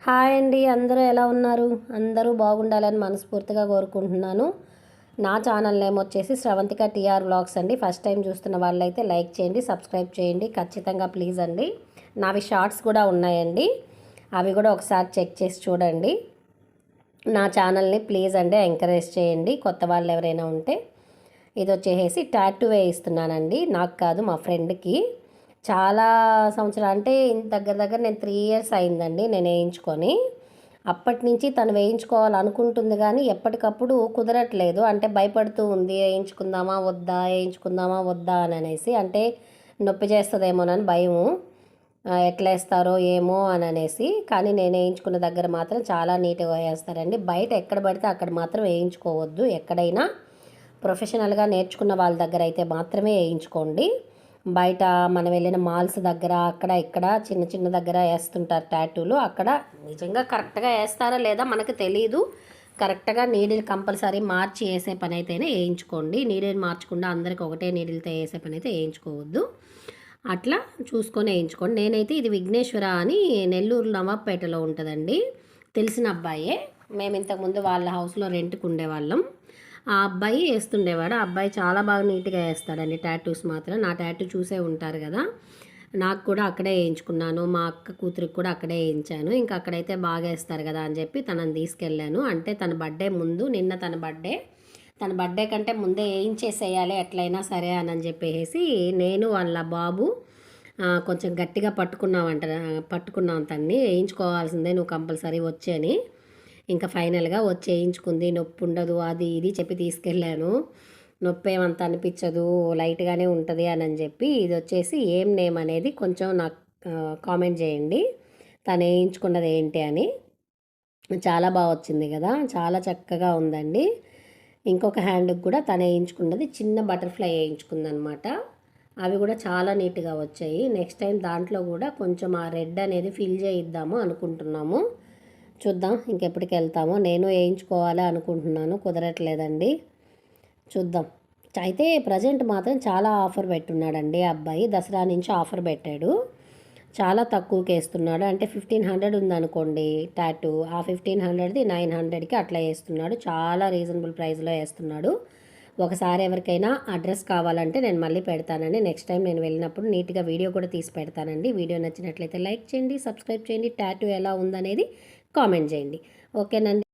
Hi అండి, అందరూ ఎలా ఉన్నారు? అందరూ బాగుండాలని మనస్ఫూర్తిగా కోరుకుంటున్నాను. నా ఛానల్ నేమ్ వచ్చేసి శ్రవంతిక టీఆర్ వ్లాగ్స్ అండి. ఫస్ట్ టైం చూస్తున్న వాళ్ళైతే లైక్ చేయండి, సబ్స్క్రైబ్ చేయండి ఖచ్చితంగా ప్లీజ్ అండి. నావి షార్ట్స్ కూడా ఉన్నాయండి, అవి కూడా ఒకసారి చెక్ చేసి చూడండి. నా ఛానల్ని ప్లీజ్ అండి ఎంకరేజ్ చేయండి, కొత్త వాళ్ళు ఎవరైనా ఉంటే. ఇది వచ్చేసి టాటూ వేయిస్తున్నానండి, నాకు కాదు మా ఫ్రెండ్కి. చాలా సంవత్సరాలు అంటే దగ్గర దగ్గర నేను 3 ఇయర్స్ అయిందండి నేను వేయించుకొని. అప్పటి నుంచి తను వేయించుకోవాలనుకుంటుంది కానీ ఎప్పటికప్పుడు కుదరట్లేదు. అంటే భయపడుతూ ఉంది, వేయించుకుందామా వద్దా అని అనేసి. అంటే నొప్పి చేస్తుందేమోనని భయము, ఎట్లా వేస్తారో ఏమో అని అనేసి. కానీ నేను వేయించుకున్న దగ్గర మాత్రం చాలా నీట్గా వేస్తారండి. బయట ఎక్కడ పడితే అక్కడ మాత్రం వేయించుకోవద్దు. ఎక్కడైనా ప్రొఫెషనల్గా నేర్చుకున్న వాళ్ళ దగ్గర అయితే మాత్రమే వేయించుకోండి. బయట మనం వెళ్ళిన మాల్స్ దగ్గర అక్కడ ఇక్కడ చిన్న చిన్న దగ్గర వేస్తుంటారు టాటూలు. అక్కడ నిజంగా కరెక్ట్గా వేస్తారా లేదా మనకు తెలియదు. కరెక్ట్గా నీడిల్ కంపల్సరీ మార్చి వేసే పని అయితేనే వేయించుకోండి. నీడిల్ మార్చకుండా అందరికి ఒకటే నీడిల్తో వేసే పని అయితే వేయించుకోవద్దు. అట్లా చూసుకొని వేయించుకోండి. నేనైతే ఇది విఘ్నేశ్వర అని నెల్లూరు నవాబ్పేటలో ఉంటుందండి, తెలిసిన అబ్బాయే. మేము ఇంతకుముందు వాళ్ళ హౌస్లో రెంట్కి ఉండేవాళ్ళం. ఆ అబ్బాయి వేస్తుండేవాడు. ఆ అబ్బాయి చాలా బాగా నీట్గా వేస్తాడండి టాటూస్ మాత్రం. నా టాటూ చూసే ఉంటారు కదా, నాకు కూడా అక్కడే వేయించుకున్నాను, మా అక్క కూతురికి కూడా అక్కడే వేయించాను. ఇంకా అక్కడైతే బాగా వేస్తారు కదా అని చెప్పి తనని తీసుకెళ్ళాను. అంటే తన బర్త్డే ముందు, నిన్న తన బర్త్డే కంటే ముందే వేయించేసేయాలి ఎట్లయినా సరే అని చెప్పేసి నేను వాళ్ళ బాబు కొంచెం గట్టిగా పట్టుకున్నాం తన్ని. వేయించుకోవాల్సిందే నువ్వు కంపల్సరీ వచ్చేని. ఇంకా ఫైనల్గా వచ్చి వేయించుకుంది. నొప్పి ఉండదు అది ఇది చెప్పి తీసుకెళ్ళాను. నొప్పి ఏమంత అనిపించదు, లైట్గానే ఉంటుంది అని చెప్పి. ఇది వచ్చేసి ఏం నేమ్ అనేది కొంచెం నాకు కామెంట్ చేయండి, తను వేయించుకున్నది ఏంటి అని. చాలా బాగా వచ్చింది కదా, చాలా చక్కగా ఉందండి. ఇంకొక హ్యాండ్కి కూడా తను వేయించుకున్నది చిన్న బటర్ఫ్లై వేయించుకుందనమాట. అవి కూడా చాలా నీట్గా వచ్చాయి. నెక్స్ట్ టైం దాంట్లో కూడా కొంచెం ఆ రెడ్ అనేది ఫిల్ చేయిద్దాము అనుకుంటున్నాము. చూద్దాం ఇంకెప్పటికి వెళ్తామో. నేను వేయించుకోవాలి అనుకుంటున్నాను, కుదరట్లేదండి. చూద్దాం. అయితే ప్రజెంట్ మాత్రం చాలా ఆఫర్ పెట్టున్నాడండి అబ్బాయి. దసరా నుంచి ఆఫర్ పెట్టాడు, చాలా తక్కువకి వేస్తున్నాడు. అంటే 1500 ఉందనుకోండి టాటూ, ఆ 1500ది 900కి అట్లా వేస్తున్నాడు. చాలా రీజనబుల్ ప్రైస్లో వేస్తున్నాడు. ఒకసారి ఎవరికైనా అడ్రస్ కావాలంటే నేను మళ్ళీ పెడతానండి. నెక్స్ట్ టైం నేను వెళ్ళినప్పుడు నీట్గా వీడియో కూడా తీసి పెడతానండి. వీడియో నచ్చినట్లయితే లైక్ చేయండి, సబ్స్క్రైబ్ చేయండి. టాటూ ఎలా ఉందనేది కామెంట్ చేయండి. ఓకేనండి.